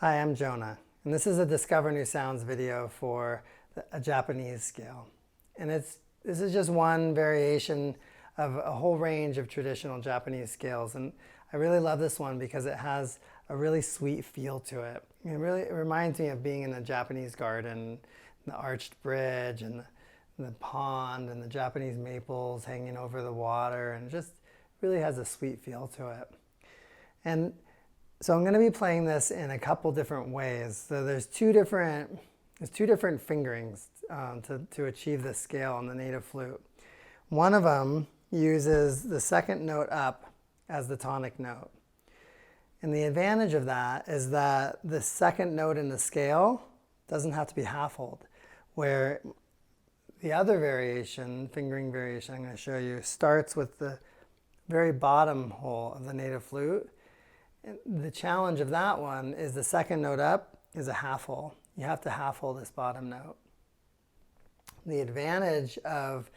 Hi, I'm Jonah, and this is a Discover New Sounds video for a Japanese scale. And this is just one variation of a whole range of traditional Japanese scales. And I really love this one because it has a really sweet feel to it. It reminds me of being in a Japanese garden, the arched bridge and the pond and the Japanese maples hanging over the water, and it just really has a sweet feel to it. And so I'm going to be playing this in a couple different ways. So there's two different fingerings to achieve this scale on the native flute. One of them uses the second note up as the tonic note. And the advantage of that is that the second note in the scale doesn't have to be half-hold, where the other variation, fingering variation I'm going to show you, starts with the very bottom hole of the native flute. The challenge of that one is the second note up is a half hole. You have to half hole this bottom note. The advantage of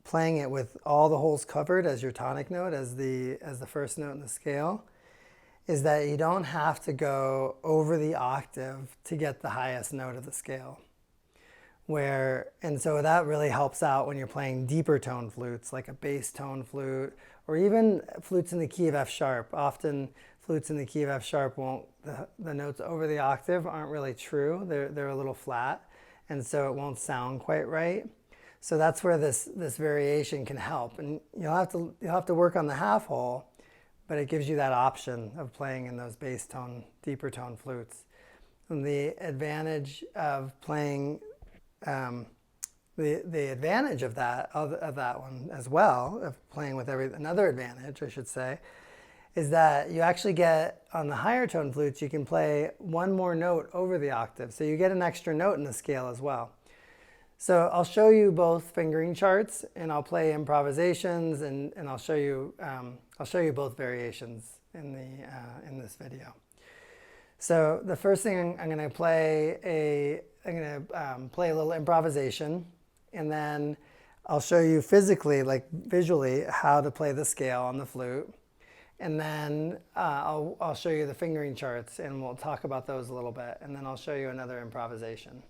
playing it with all the holes covered as your tonic note, as the first note in the scale, is that you don't have to go over the octave to get the highest note of the scale. And so that really helps out when you're playing deeper tone flutes, like a bass tone flute, or even flutes in the key of F sharp. Often flutes in the key of F sharp the notes over the octave aren't really true. They're a little flat, and so it won't sound quite right. So that's where this variation can help. And you'll have to work on the half hole, but it gives you that option of playing in those bass tone, deeper tone flutes. And the advantage of playing the advantage of that one as well, of playing with another advantage, I should say, is that you actually get, on the higher tone flutes, you can play one more note over the octave. So you get an extra note in the scale as well. So I'll show you both fingering charts, and I'll play improvisations, and I'll show you both variations in this video. So the first thing I'm going to play play a little improvisation, and then I'll show you physically, like visually, how to play the scale on the flute. And then I'll show you the fingering charts, and we'll talk about those a little bit. And then I'll show you another improvisation.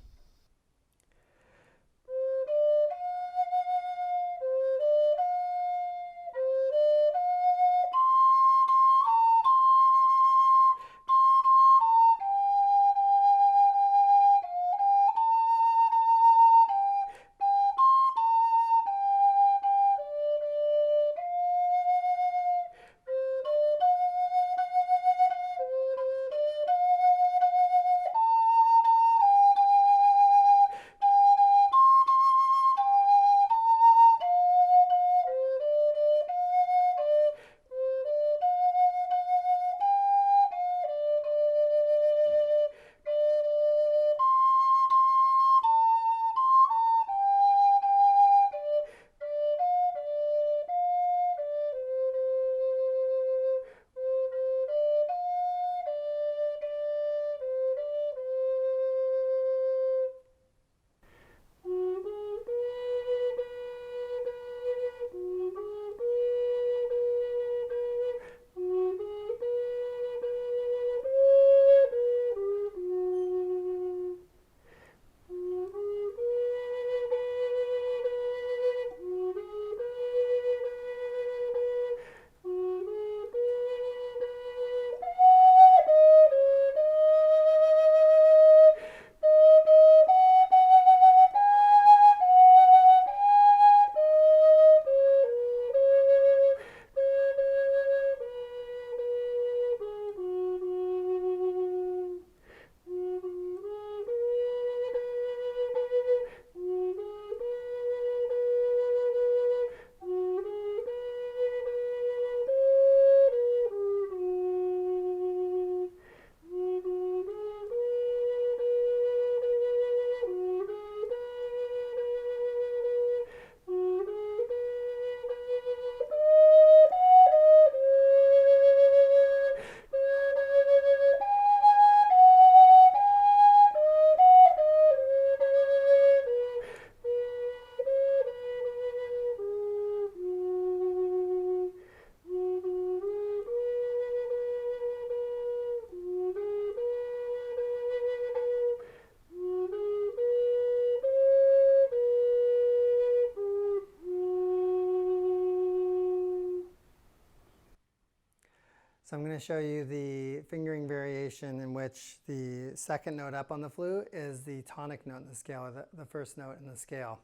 to show you the fingering variation in which the second note up on the flute is the tonic note in the scale, or the first note in the scale.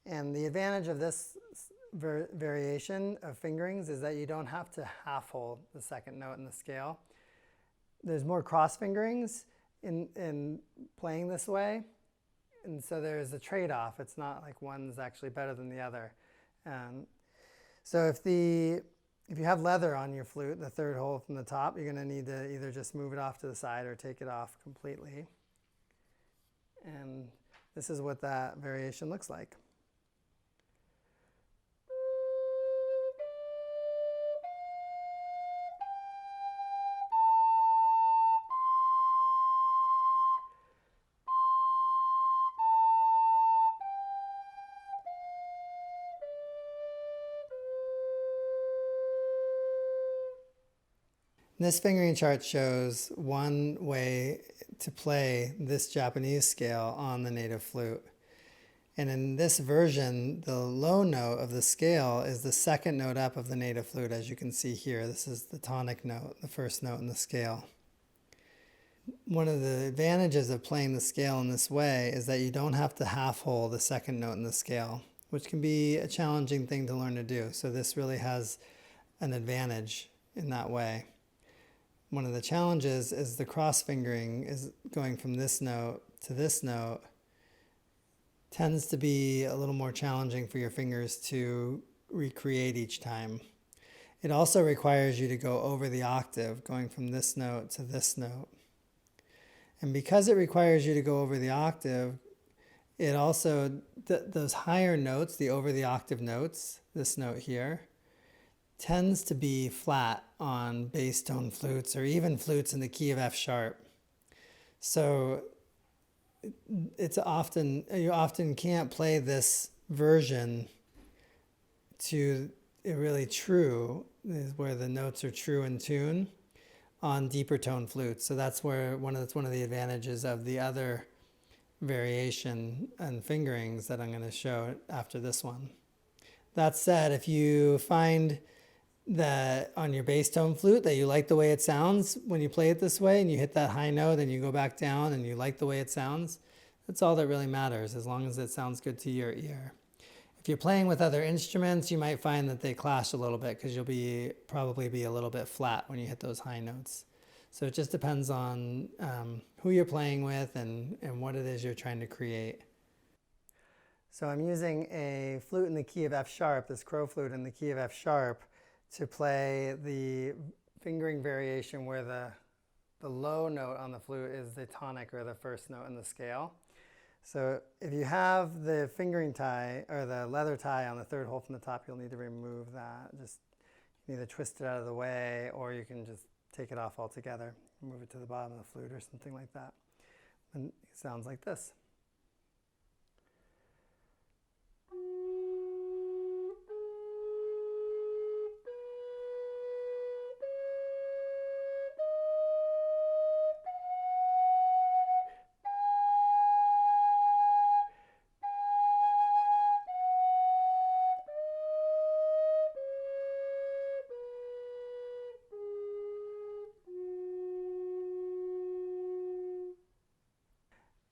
And the advantage of this variation of fingerings is that you don't have to half hold the second note in the scale. There's more cross fingerings in playing this way, and so there's a trade-off. It's not like one's actually better than the other. So if you have leather on your flute, the third hole from the top, you're going to need to either just move it off to the side or take it off completely. And this is what that variation looks like. This fingering chart shows one way to play this Japanese scale on the native flute. And in this version, the low note of the scale is the second note up of the native flute, as you can see here. This is the tonic note, the first note in the scale. One of the advantages of playing the scale in this way is that you don't have to half hold the second note in the scale, which can be a challenging thing to learn to do. So this really has an advantage in that way. One of the challenges is the cross fingering is going from this note to this note tends to be a little more challenging for your fingers to recreate each time. It also requires you to go over the octave, going from this note to this note. And because it requires you to go over the octave, it also, those higher notes, the over the octave notes, this note here, tends to be flat on bass tone flutes or even flutes in the key of F sharp. So you often can't play this version to really true, where the notes are true in tune, on deeper tone flutes. So that's where one of the advantages of the other variation and fingerings that I'm going to show after this one. That said, if you find that on your bass tone flute that you like the way it sounds when you play it this way and you hit that high note and you go back down and you like the way it sounds, that's all that really matters, as long as it sounds good to your ear. If you're playing with other instruments, you might find that they clash a little bit because you'll probably be a little bit flat when you hit those high notes. So it just depends on who you're playing with and what it is you're trying to create. So I'm using a flute in the key of F sharp, this crow flute in the key of F sharp, to play the fingering variation where the low note on the flute is the tonic, or the first note in the scale. So if you have the fingering tie or the leather tie on the third hole from the top, you'll need to remove that. Just either twist it out of the way, or you can just take it off altogether, move it to the bottom of the flute or something like that. And it sounds like this.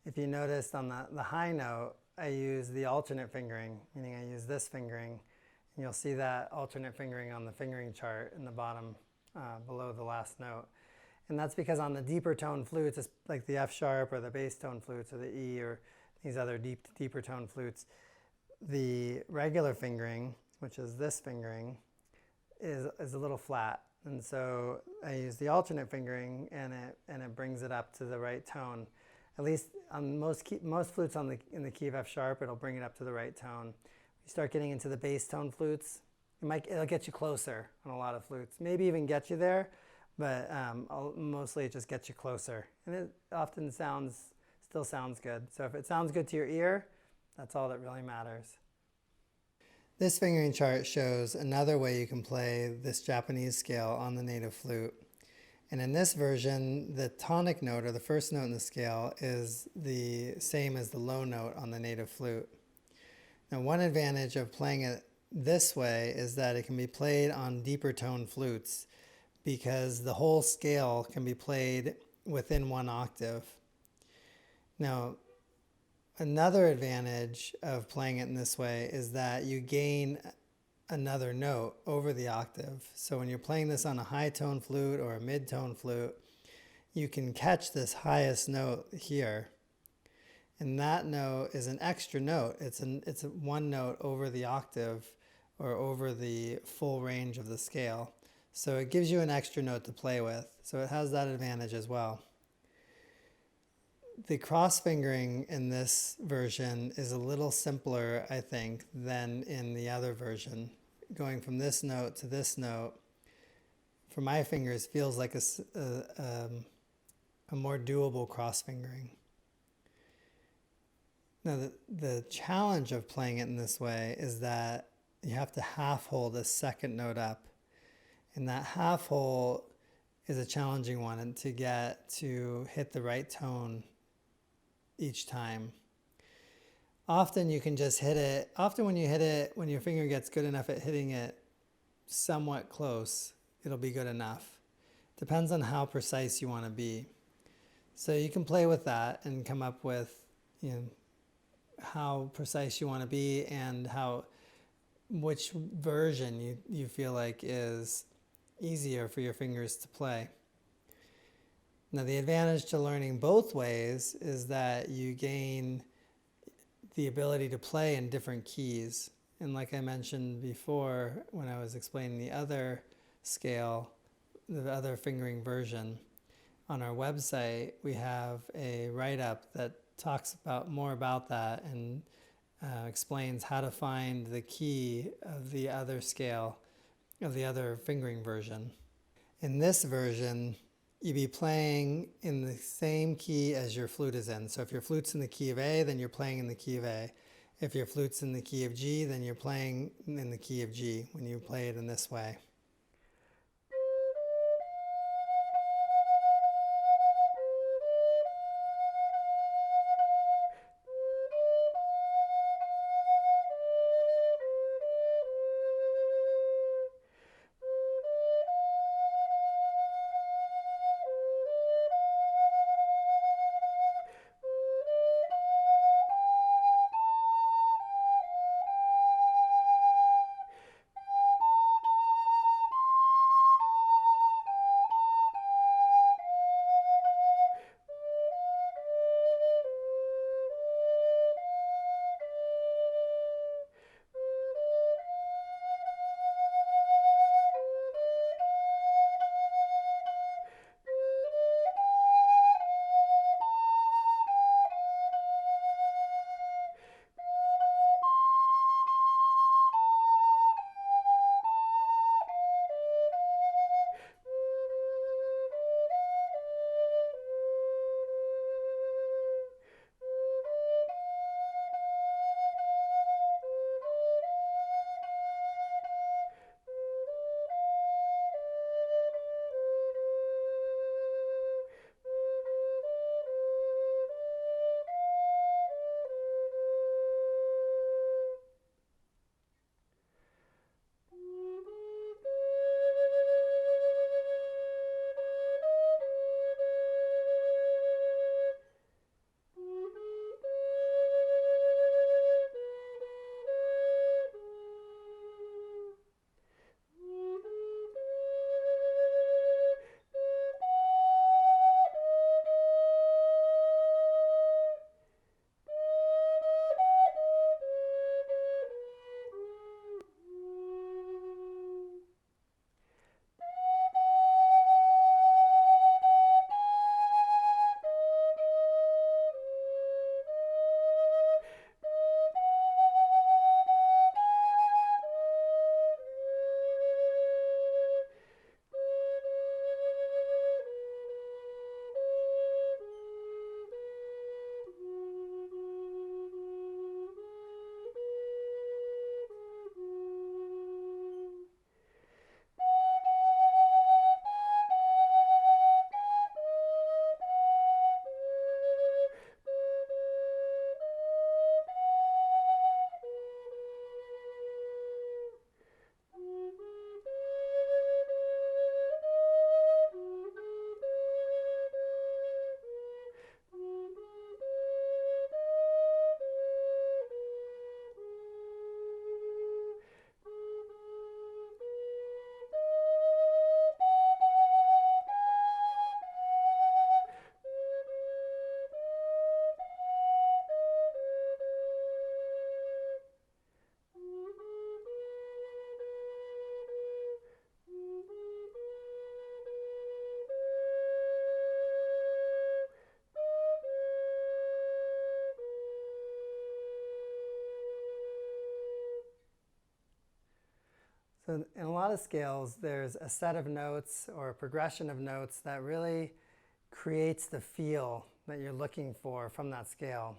If you noticed on the high note, I use the alternate fingering, meaning I use this fingering, and you'll see that alternate fingering on the fingering chart in the bottom below the last note. And that's because on the deeper tone flutes, like the F sharp or the bass tone flutes or the E or these other deeper tone flutes, the regular fingering, which is this fingering, is a little flat. And so I use the alternate fingering, and it brings it up to the right tone. At least on most flutes in the key of F sharp, it'll bring it up to the right tone. You start getting into the bass tone flutes, it'll get you closer on a lot of flutes. Maybe even get you there, but mostly it just gets you closer. And it often still sounds good. So if it sounds good to your ear, that's all that really matters. This fingering chart shows another way you can play this Japanese scale on the native flute. And in this version, the tonic note, or the first note in the scale, is the same as the low note on the native flute. Now, one advantage of playing it this way is that it can be played on deeper tone flutes, because the whole scale can be played within one octave. Now, another advantage of playing it in this way is that you gain another note over the octave. So when you're playing this on a high tone flute or a mid tone flute, you can catch this highest note here. And that note is an extra note. It's a one note over the octave or over the full range of the scale. So it gives you an extra note to play with. So it has that advantage as well. The cross-fingering in this version is a little simpler, I think, than in the other version. Going from this note to this note, for my fingers, feels like a more doable cross-fingering. Now, the challenge of playing it in this way is that you have to half hold a second note up. And that half hold is a challenging one, and to get to hit the right tone each time. Often you can just hit it. Often when you hit it, when your finger gets good enough at hitting it somewhat close, it'll be good enough. Depends on how precise you want to be. So you can play with that and come up with, how precise you want to be and which version you feel like is easier for your fingers to play. Now, the advantage to learning both ways is that you gain the ability to play in different keys. And like I mentioned before, when I was explaining the other scale, the other fingering version, on our website, we have a write-up that talks more about that and explains how to find the key of the other scale, of the other fingering version. In this version, you'd be playing in the same key as your flute is in. So if your flute's in the key of A, then you're playing in the key of A. If your flute's in the key of G, then you're playing in the key of G when you play it in this way. So in a lot of scales, there's a set of notes or a progression of notes that really creates the feel that you're looking for from that scale.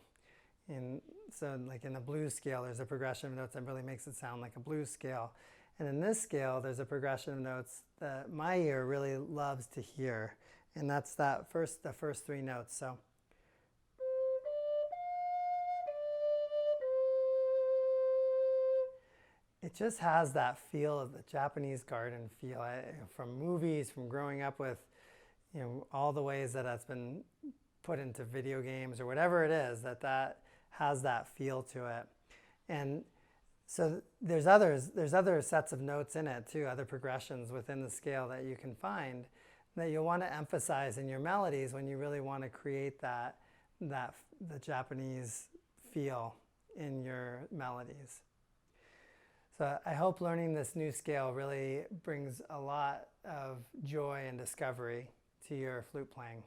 So like in a blues scale, there's a progression of notes that really makes it sound like a blues scale. And in this scale, there's a progression of notes that my ear really loves to hear. And that's the first three notes. So it just has that feel of the Japanese garden feel from movies, from growing up with, all the ways that that's been put into video games or whatever it is, that has that feel to it. And so there's other sets of notes in it too, other progressions within the scale that you can find that you'll want to emphasize in your melodies when you really want to create the Japanese feel in your melodies. So I hope learning this new scale really brings a lot of joy and discovery to your flute playing.